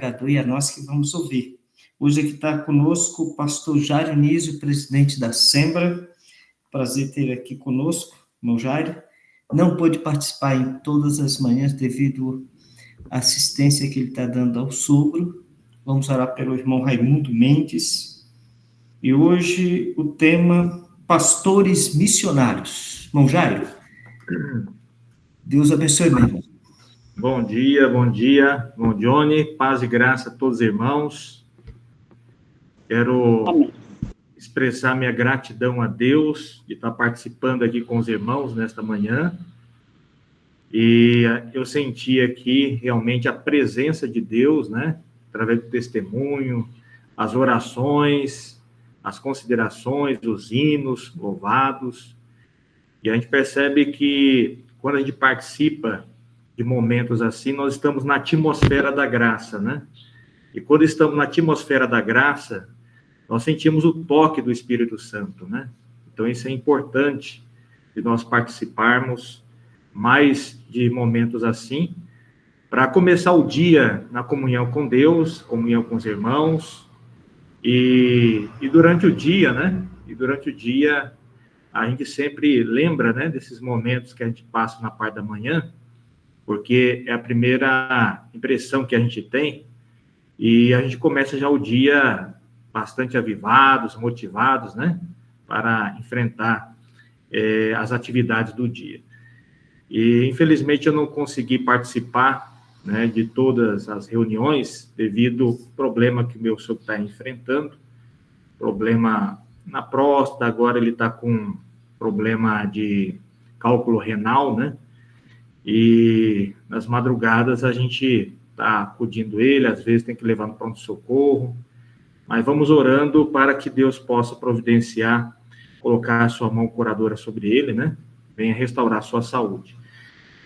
E a nós que vamos ouvir. Hoje aqui está conosco o pastor Jairo Nísio, presidente da Sembra. Prazer ter aqui conosco, irmão Jairo. Não pôde participar em todas as manhãs devido à assistência que ele está dando ao sogro. Vamos orar pelo irmão Raimundo Mendes. E hoje o tema pastores missionários. Irmão Jairo, Deus abençoe, meu irmão. Bom dia, irmão Johnny, paz e graça a todos os irmãos. Quero expressar minha gratidão a Deus de estar participando aqui com os irmãos nesta manhã. E eu senti aqui realmente a presença de Deus, né? Através do testemunho, as orações, as considerações, os hinos louvados. E a gente percebe que quando a gente participa de momentos assim, nós estamos na atmosfera da graça, né? E quando estamos na atmosfera da graça, nós sentimos o toque do Espírito Santo, né? Então, isso é importante de nós participarmos mais de momentos assim, para começar o dia na comunhão com Deus, comunhão com os irmãos, e durante o dia, né? E durante o dia, a gente sempre lembra, né, desses momentos que a gente passa na parte da manhã, porque é a primeira impressão que a gente tem, e a gente começa já o dia bastante avivados, motivados, né, para enfrentar as atividades do dia. E, infelizmente, eu não consegui participar, né, de todas as reuniões, devido ao problema que o meu sogro está enfrentando, problema na próstata, agora ele está com problema de cálculo renal, né, e nas madrugadas a gente está acudindo ele, às vezes tem que levar no pronto-socorro, mas vamos orando para que Deus possa providenciar, colocar a sua mão curadora sobre ele, né? Venha restaurar a sua saúde.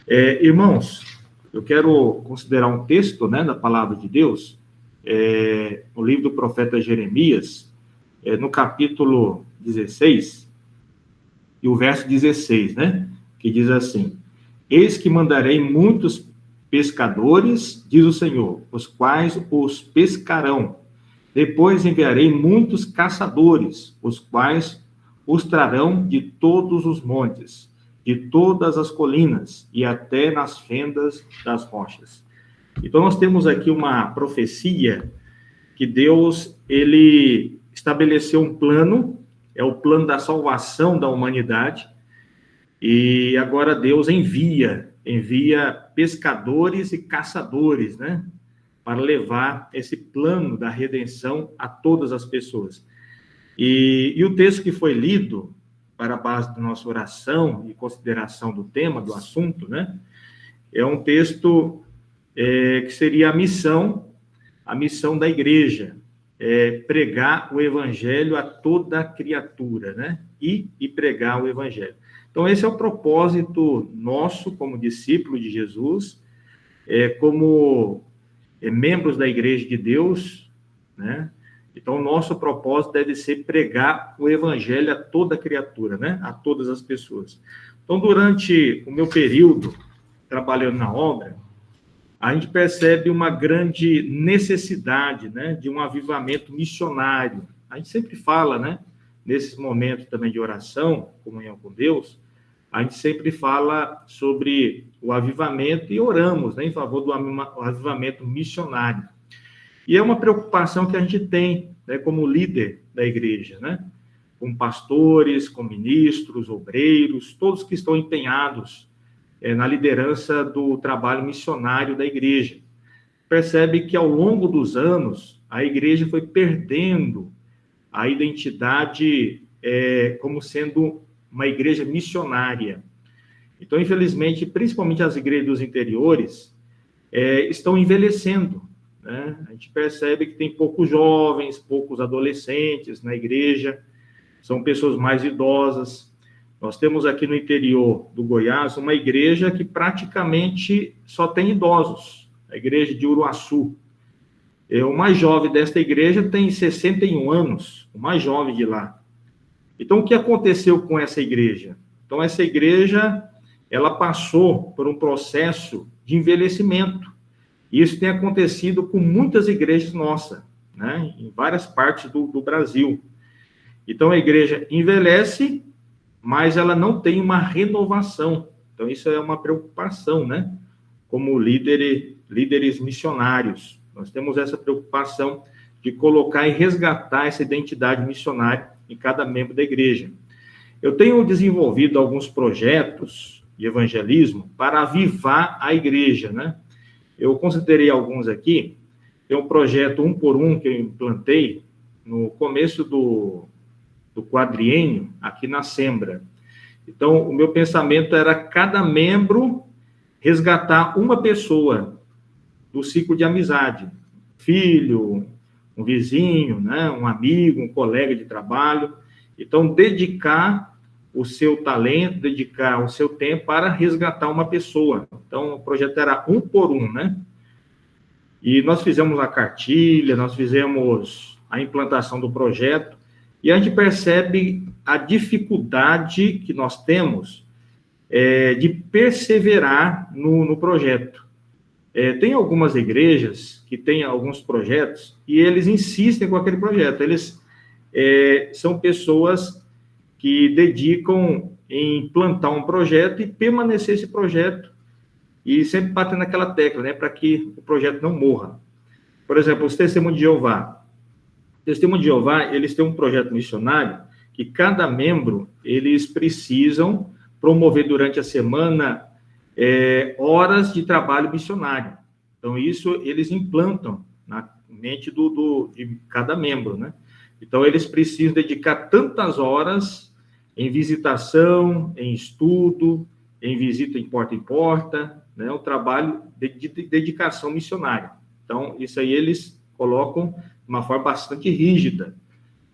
Irmãos, eu quero considerar um texto, né, da palavra de Deus, no livro do profeta Jeremias, no capítulo 16, e o verso 16, né? Que diz assim: Eis que mandarei muitos pescadores, diz o Senhor, os quais os pescarão. Depois enviarei muitos caçadores, os quais os trarão de todos os montes, de todas as colinas e até nas fendas das rochas. Então, nós temos aqui uma profecia que Deus, ele estabeleceu um plano, é o plano da salvação da humanidade, e agora Deus envia pescadores e caçadores, né, para levar esse plano da redenção a todas as pessoas. E o texto que foi lido, para a base da nossa oração e consideração do tema, do assunto, né, é um texto que seria a missão da igreja, pregar o evangelho a toda criatura, né, e pregar o evangelho. Então, esse é o propósito nosso como discípulo de Jesus, como membros da Igreja de Deus, né? Então, o nosso propósito deve ser pregar o evangelho a toda criatura, né? A todas as pessoas. Então, durante o meu período trabalhando na obra, a gente percebe uma grande necessidade, né, de um avivamento missionário. A gente sempre fala, né, nesses momentos também de oração, comunhão com Deus, a gente sempre fala sobre o avivamento e oramos, né, em favor do avivamento missionário. E é uma preocupação que a gente tem, né, como líder da igreja, né, com pastores, com ministros, obreiros, todos que estão empenhados na liderança do trabalho missionário da igreja. Percebe que ao longo dos anos, a igreja foi perdendo a identidade como sendo uma igreja missionária. Então, infelizmente, principalmente as igrejas dos interiores, estão envelhecendo, né? A gente percebe que tem poucos jovens, poucos adolescentes na igreja, são pessoas mais idosas. Nós temos aqui no interior do Goiás uma igreja que praticamente só tem idosos, a igreja de Uruaçu. O mais jovem desta igreja tem 61 anos, o mais jovem de lá. Então, o que aconteceu com essa igreja? Então, essa igreja, ela passou por um processo de envelhecimento. E isso tem acontecido com muitas igrejas nossas, né? Em várias partes do Brasil. Então, a igreja envelhece, mas ela não tem uma renovação. Então, isso é uma preocupação, né? Como líderes missionários. Nós temos essa preocupação de colocar e resgatar essa identidade missionária em cada membro da igreja. Eu tenho desenvolvido alguns projetos de evangelismo para avivar a igreja, né? Eu considerei alguns aqui. Tem um projeto 1 por 1 que eu implantei no começo do quadriênio, aqui na Sembra. Então, o meu pensamento era cada membro resgatar uma pessoa do ciclo de amizade. Filho, um vizinho, né? Um amigo, um colega de trabalho. Então, dedicar o seu talento, dedicar o seu tempo para resgatar uma pessoa. Então, o projeto era 1 por 1, né? E nós fizemos a cartilha, nós fizemos a implantação do projeto, e a gente percebe a dificuldade que nós temos de perseverar no projeto. Tem algumas igrejas que têm alguns projetos e eles insistem com aquele projeto. Eles são pessoas que dedicam em plantar um projeto e permanecer esse projeto e sempre batendo naquela tecla, né, para que o projeto não morra. Por exemplo, os Testemunhos de Jeová. Testemunho de Jeová, eles têm um projeto missionário que cada membro, eles precisam promover durante a semana horas de trabalho missionário. Então, isso eles implantam na mente de cada membro, né? Então, eles precisam dedicar tantas horas em visitação, em estudo, em visita em porta, né? O trabalho de dedicação missionária. Então, isso aí eles colocam de uma forma bastante rígida.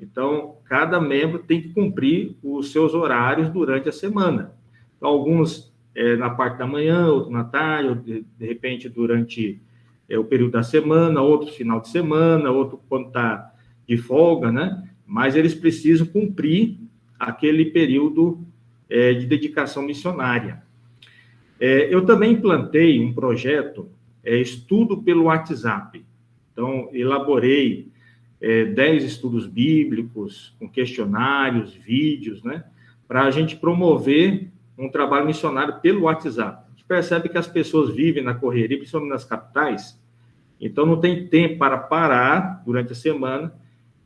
Então, cada membro tem que cumprir os seus horários durante a semana. Então, alguns na parte da manhã, outros na tarde, ou de repente durante o período da semana, outros final de semana, outro quando está de folga, né? Mas eles precisam cumprir aquele período de dedicação missionária. Eu também implantei um projeto, estudo pelo WhatsApp. Então, elaborei 10 estudos bíblicos, com questionários, vídeos, né? Para a gente promover um trabalho missionário pelo WhatsApp. A gente percebe que as pessoas vivem na correria, principalmente nas capitais, então não tem tempo para parar durante a semana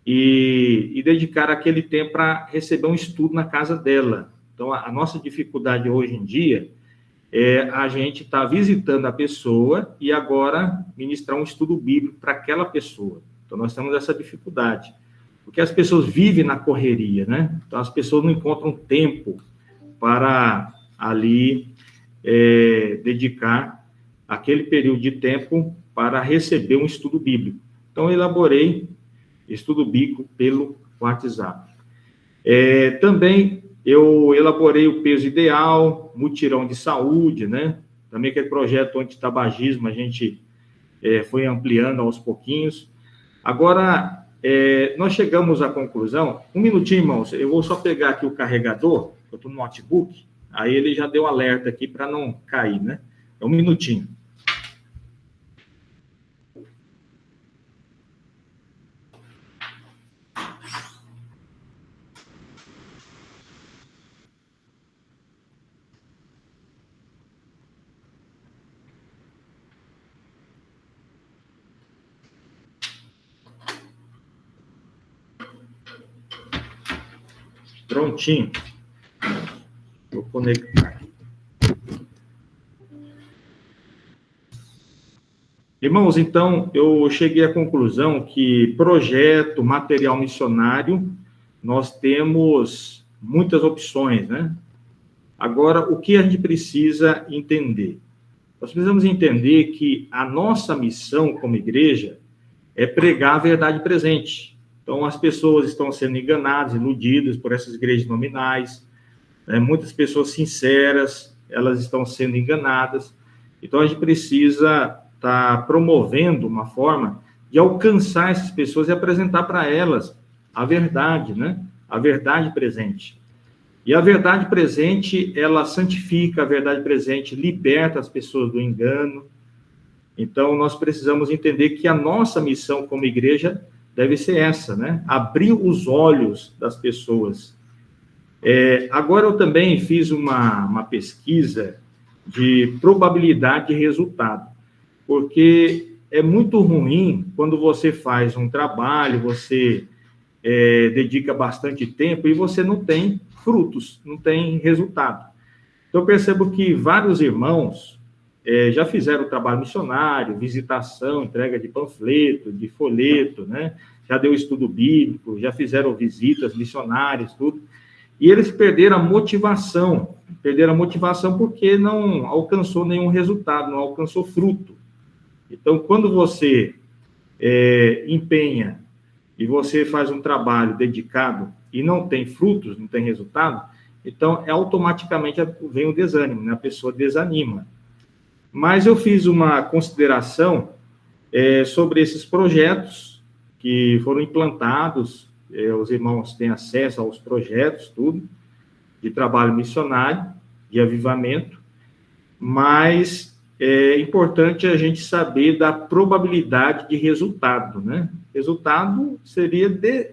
e dedicar aquele tempo para receber um estudo na casa dela. Então, a nossa dificuldade hoje em dia a gente está visitando a pessoa e agora ministrar um estudo bíblico para aquela pessoa. Então, nós temos essa dificuldade, porque as pessoas vivem na correria, né? Então, as pessoas não encontram tempo para ali dedicar aquele período de tempo para receber um estudo bíblico. Então, eu elaborei estudo bíblico pelo WhatsApp. Também eu elaborei o peso ideal, mutirão de saúde, né? Também aquele projeto antitabagismo, a gente foi ampliando aos pouquinhos. Agora, nós chegamos à conclusão... Um minutinho, irmãos, eu vou só pegar aqui o carregador, eu estou no notebook, aí ele já deu alerta aqui para não cair, né? Um minutinho. Prontinho. Vou conectar. Irmãos, então, eu cheguei à conclusão que projeto, material missionário, nós temos muitas opções, né? Agora, o que a gente precisa entender? Nós precisamos entender que a nossa missão como igreja é pregar a verdade presente. Então, as pessoas estão sendo enganadas, iludidas por essas igrejas nominais, né? Muitas pessoas sinceras, elas estão sendo enganadas. Então, a gente precisa estar promovendo uma forma de alcançar essas pessoas e apresentar para elas a verdade, né? A verdade presente. E a verdade presente, ela santifica, a verdade presente liberta as pessoas do engano. Então, nós precisamos entender que a nossa missão como igreja deve ser essa, né? Abrir os olhos das pessoas. Agora, eu também fiz uma pesquisa de probabilidade de resultado, porque é muito ruim quando você faz um trabalho, você dedica bastante tempo e você não tem frutos, não tem resultado. Então, eu percebo que vários irmãos já fizeram trabalho missionário, visitação, entrega de panfleto, de folheto, né? Já deu estudo bíblico, já fizeram visitas missionárias, tudo. E eles perderam a motivação porque não alcançou nenhum resultado, não alcançou fruto. Então, quando você empenha e você faz um trabalho dedicado e não tem frutos, não tem resultado, então automaticamente vem o desânimo, né? A pessoa desanima. Mas eu fiz uma consideração sobre esses projetos que foram implantados, os irmãos têm acesso aos projetos, tudo, de trabalho missionário, de avivamento, mas é importante a gente saber da probabilidade de resultado, né? Resultado seria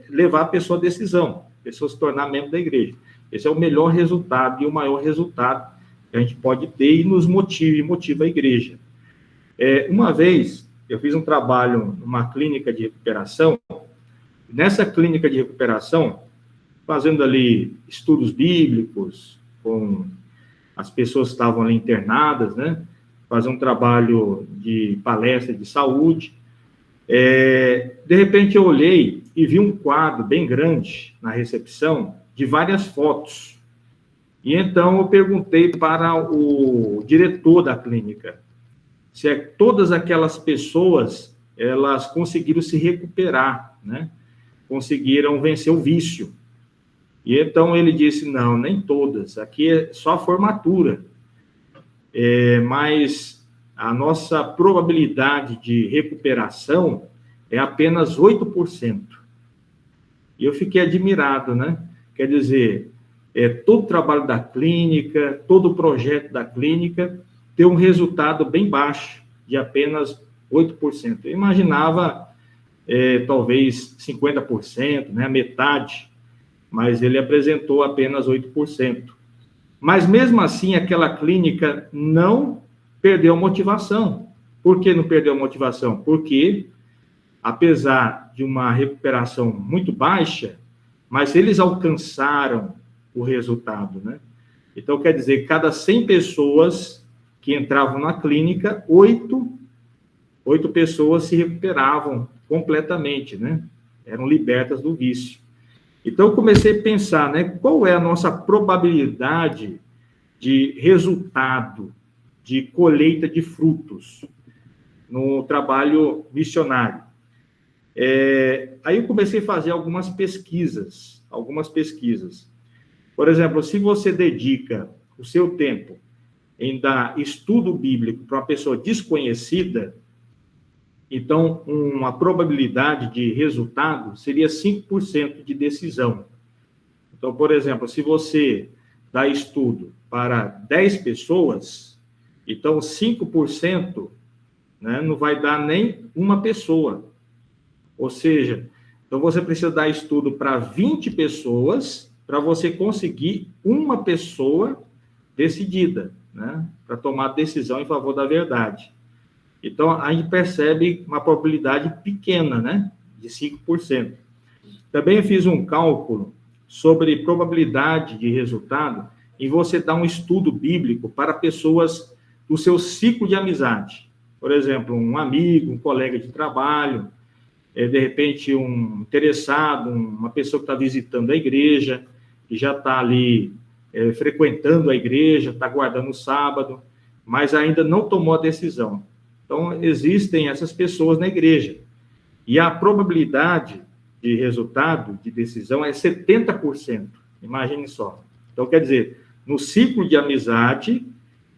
levar a pessoa à decisão, a pessoa se tornar membro da igreja. Esse é o melhor resultado e o maior resultado que a gente pode ter e nos motiva a igreja. Uma vez, eu fiz um trabalho numa clínica de recuperação. Nessa clínica de recuperação, fazendo ali estudos bíblicos com as pessoas que estavam ali internadas, né? Fazer um trabalho de palestra de saúde. De repente, eu olhei e vi um quadro bem grande na recepção de várias fotos. E então eu perguntei para o diretor da clínica se todas aquelas pessoas elas conseguiram se recuperar, né? Conseguiram vencer o vício. E então ele disse, não, nem todas, aqui é só a formatura. Mas a nossa probabilidade de recuperação é apenas 8%. E eu fiquei admirado, né? Quer dizer, todo o trabalho da clínica, todo o projeto da clínica ter um resultado bem baixo, de apenas 8%. Eu imaginava, talvez, 50%, né? Metade, mas ele apresentou apenas 8%. Mas, mesmo assim, aquela clínica não perdeu a motivação. Por que não perdeu a motivação? Porque, apesar de uma recuperação muito baixa, mas eles alcançaram o resultado, né? Então, quer dizer, cada 100 pessoas que entravam na clínica, 8 pessoas se recuperavam completamente, né? Eram libertas do vício. Então, eu comecei a pensar, né? Qual é a nossa probabilidade de resultado, de colheita de frutos no trabalho missionário? Aí eu comecei a fazer algumas pesquisas. Por exemplo, se você dedica o seu tempo em dar estudo bíblico para uma pessoa desconhecida, então uma probabilidade de resultado seria 5% de decisão. Então, por exemplo, se você dá estudo para 10 pessoas, então 5%, né, não vai dar nem uma pessoa. Ou seja, então você precisa dar estudo para 20 pessoas para você conseguir uma pessoa decidida, né, para tomar decisão em favor da verdade. Então, a gente percebe uma probabilidade pequena, né, de 5%. Também fiz um cálculo sobre probabilidade de resultado em você dar um estudo bíblico para pessoas do seu ciclo de amizade. Por exemplo, um amigo, um colega de trabalho, de repente um interessado, uma pessoa que está visitando a igreja, que já está ali frequentando a igreja, está guardando o sábado, mas ainda não tomou a decisão. Então, existem essas pessoas na igreja. E a probabilidade de resultado, de decisão, é 70%. Imagine só. Então, quer dizer, no ciclo de amizade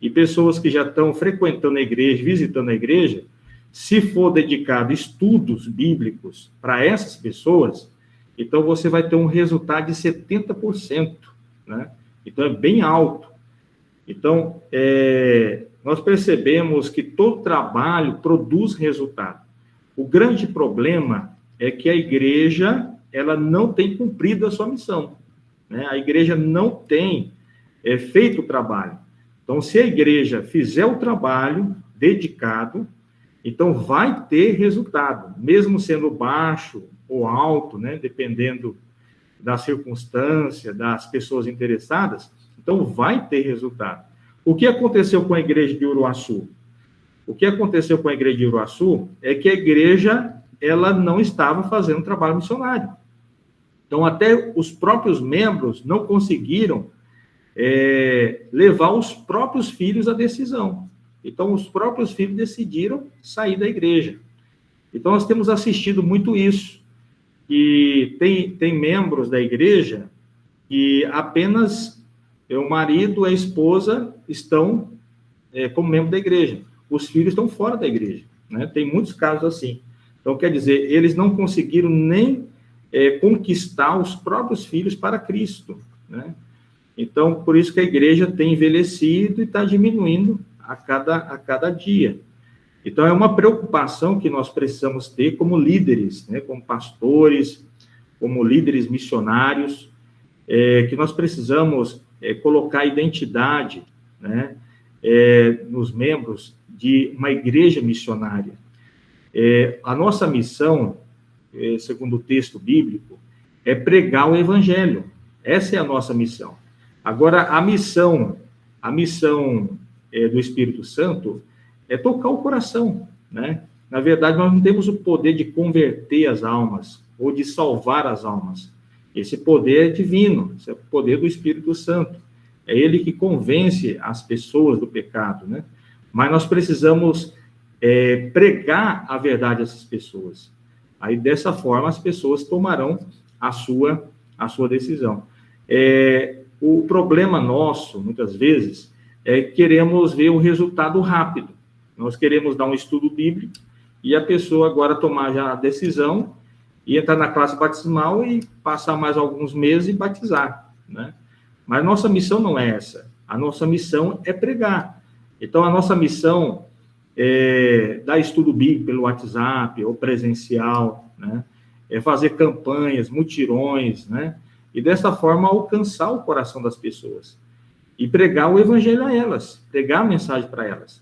e pessoas que já estão frequentando a igreja, visitando a igreja, se for dedicado estudos bíblicos para essas pessoas, então você vai ter um resultado de 70%, né? Então, é bem alto. Então, nós percebemos que todo trabalho produz resultado. O grande problema é que a igreja, ela não tem cumprido a sua missão, né? A igreja não tem feito o trabalho. Então, se a igreja fizer o trabalho dedicado, então vai ter resultado, mesmo sendo baixo ou alto, né? Dependendo da circunstância, das pessoas interessadas, então vai ter resultado. O que aconteceu com a igreja de Uruaçu? O que aconteceu com a igreja de Uruaçu é que a igreja, ela não estava fazendo trabalho missionário. Então, até os próprios membros não conseguiram levar os próprios filhos à decisão. Então, os próprios filhos decidiram sair da igreja. Então, nós temos assistido muito isso, que tem membros da igreja que apenas o marido e a esposa estão como membro da igreja. Os filhos estão fora da igreja, né? Tem muitos casos assim. Então, quer dizer, eles não conseguiram nem conquistar os próprios filhos para Cristo, né? Então, por isso que a igreja tem envelhecido e está diminuindo a cada dia. Então, é uma preocupação que nós precisamos ter como líderes, né? Como pastores, como líderes missionários, que nós precisamos colocar identidade, né? Nos membros de uma igreja missionária. A nossa missão, segundo o texto bíblico, é pregar o evangelho. Essa é a nossa missão. Agora, a missão do Espírito Santo é tocar o coração, né? Na verdade, nós não temos o poder de converter as almas ou de salvar as almas. Esse poder é divino, esse é o poder do Espírito Santo. É ele que convence as pessoas do pecado, né? Mas nós precisamos pregar a verdade a essas pessoas. Aí, dessa forma, as pessoas tomarão a sua decisão. O problema nosso, muitas vezes, é que queremos ver o resultado rápido. Nós queremos dar um estudo bíblico e a pessoa agora tomar já a decisão e entrar na classe batismal e passar mais alguns meses e batizar, né? Mas nossa missão não é essa. A nossa missão é pregar. Então, a nossa missão é dar estudo bíblico pelo WhatsApp ou presencial, né? É fazer campanhas, mutirões, né? E dessa forma alcançar o coração das pessoas e pregar o evangelho a elas, pregar a mensagem para elas.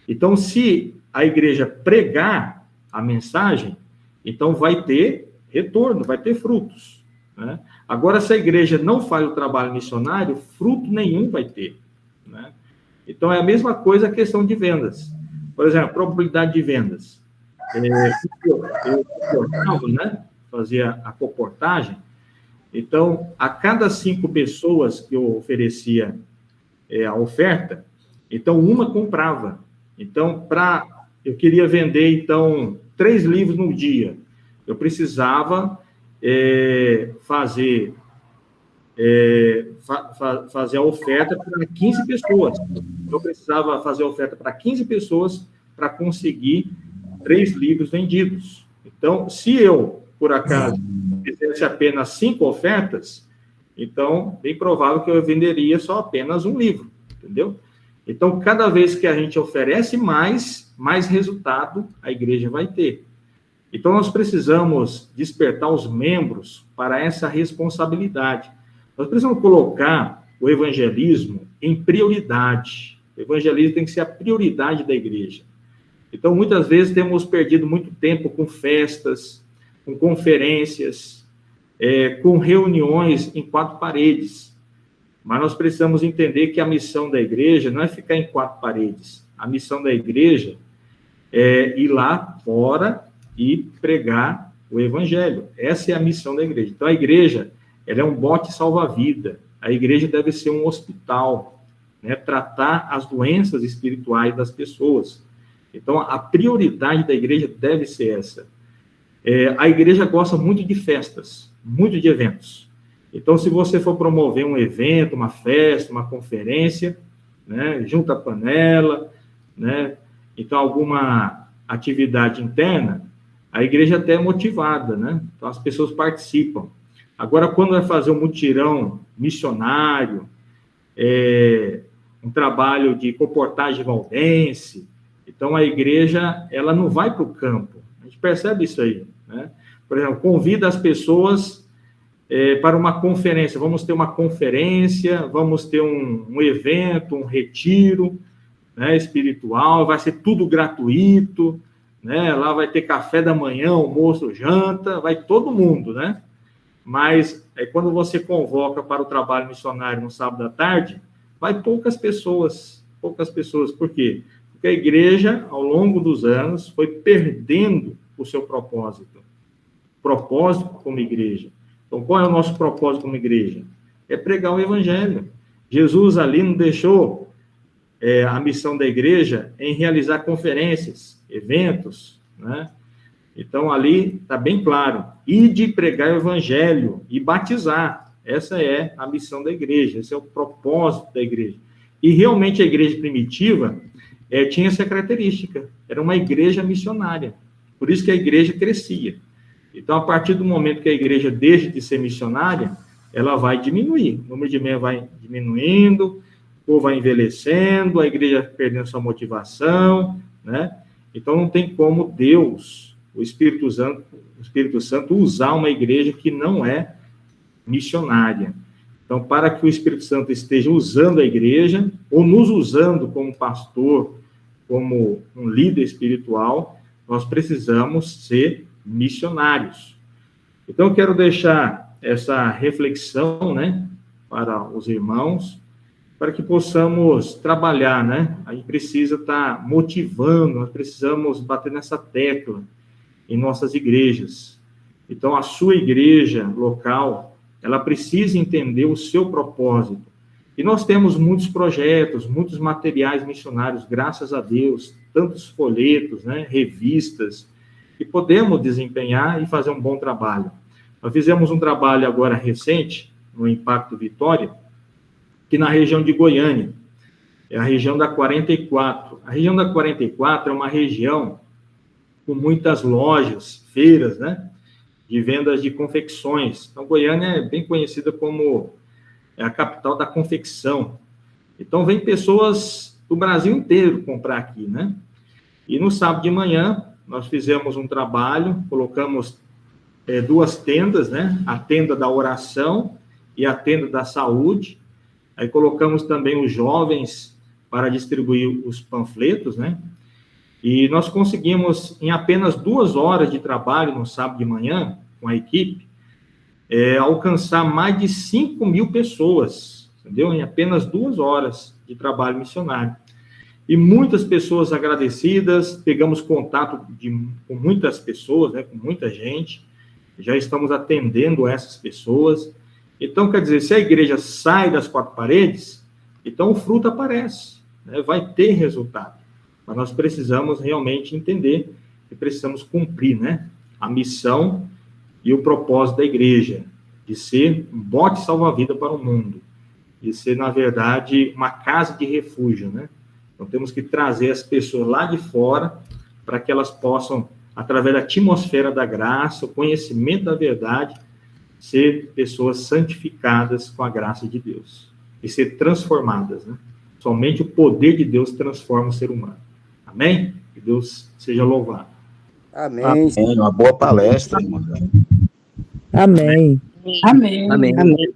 Então, se a igreja pregar a mensagem, então vai ter retorno, vai ter frutos, né? Agora, se a igreja não faz o trabalho missionário, fruto nenhum vai ter, né? Então, é a mesma coisa a questão de vendas. Por exemplo, a probabilidade de vendas. Eu comportava, né? Fazia a comportagem. Então, a cada 5 pessoas que eu oferecia a oferta, então, uma comprava. Então, eu queria vender, então, 3 livros no dia. Eu precisava fazer a oferta para 15 pessoas. Eu precisava fazer a oferta para 15 pessoas para conseguir 3 livros vendidos. Então, se eu, por acaso, fizesse apenas 5 ofertas, então, bem provável que eu venderia só apenas 1 livro, entendeu? Então, cada vez que a gente oferece mais resultado a igreja vai ter. Então, nós precisamos despertar os membros para essa responsabilidade. Nós precisamos colocar o evangelismo em prioridade. O evangelismo tem que ser a prioridade da igreja. Então, muitas vezes, temos perdido muito tempo com festas, com conferências, com reuniões em 4 paredes. Mas nós precisamos entender que a missão da igreja não é ficar em 4 paredes. A missão da igreja é ir lá fora e pregar o evangelho. Essa é a missão da igreja. Então, a igreja, ela é um bote salva-vida. A igreja deve ser um hospital, né? Tratar as doenças espirituais das pessoas. Então, a prioridade da igreja deve ser essa. A igreja gosta muito de festas, muito de eventos. Então, se você for promover um evento, uma festa, uma conferência, né? Junta a panela, né? Então, alguma atividade interna, a igreja até é motivada, né? Então, as pessoas participam. Agora, quando vai fazer um mutirão missionário, um trabalho de comportagem valdense. Então, a igreja, ela não vai para o campo. A gente percebe isso aí, né? Por exemplo, convida as pessoas para uma conferência. Vamos ter uma conferência, vamos ter um evento, um retiro, né, espiritual, vai ser tudo gratuito, né? Lá vai ter café da manhã, almoço, janta, vai todo mundo, né? Mas quando você convoca para o trabalho missionário no sábado à tarde, vai poucas pessoas. Por quê? Porque a igreja, ao longo dos anos, foi perdendo o seu propósito como igreja. Então, qual é o nosso propósito como igreja? É pregar o evangelho. Jesus ali não deixou a missão da igreja em realizar conferências, eventos, né? Então, ali está bem claro, e de pregar o evangelho e batizar. Essa é a missão da igreja, esse é o propósito da igreja. E realmente a igreja primitiva tinha essa característica, era uma igreja missionária, por isso que a igreja crescia. Então, a partir do momento que a igreja deixa de ser missionária, ela vai diminuir, o número de membros vai diminuindo, ou vai envelhecendo, a igreja perdendo sua motivação, né? Então, não tem como Deus, o Espírito Santo usar uma igreja que não é missionária. Então, para que o Espírito Santo esteja usando a igreja, ou nos usando como pastor, como um líder espiritual, nós precisamos ser missionários. Então, eu quero deixar essa reflexão, né, para os irmãos, para que possamos trabalhar, né? A gente precisa estar motivando, nós precisamos bater nessa tecla em nossas igrejas. Então, a sua igreja local, ela precisa entender o seu propósito. E nós temos muitos projetos, muitos materiais missionários, graças a Deus, tantos folhetos, né, revistas, que podemos desempenhar e fazer um bom trabalho. Nós fizemos um trabalho agora recente, no Impacto Vitória, que na região de Goiânia, é a região da 44. A região da 44 é uma região com muitas lojas, feiras, né, de vendas de confecções. Então, Goiânia é bem conhecida como a capital da confecção. Então, vem pessoas do Brasil inteiro comprar aqui, né? E no sábado de manhã, nós fizemos um trabalho, colocamos 2 tendas, né? A tenda da oração e a tenda da saúde. Aí colocamos também os jovens para distribuir os panfletos, né? E nós conseguimos, em apenas 2 horas de trabalho no sábado de manhã, com a equipe, alcançar mais de 5.000 pessoas, entendeu? Em apenas 2 horas de trabalho missionário. E muitas pessoas agradecidas, pegamos contato com muitas pessoas, né, com muita gente, já estamos atendendo essas pessoas. Então, quer dizer, se a igreja sai das 4 paredes, então o fruto aparece, né, vai ter resultado. Mas nós precisamos realmente entender que precisamos cumprir, né, a missão e o propósito da igreja, de ser um bote salva-vida para o mundo, de ser, na verdade, uma casa de refúgio, né? Então, temos que trazer as pessoas lá de fora para que elas possam, através da atmosfera da graça, o conhecimento da verdade, ser pessoas santificadas com a graça de Deus e ser transformadas, né? Somente o poder de Deus transforma o ser humano. Amém? Que Deus seja louvado. Amém. Amém. Uma boa palestra, irmão. Amém. Amém.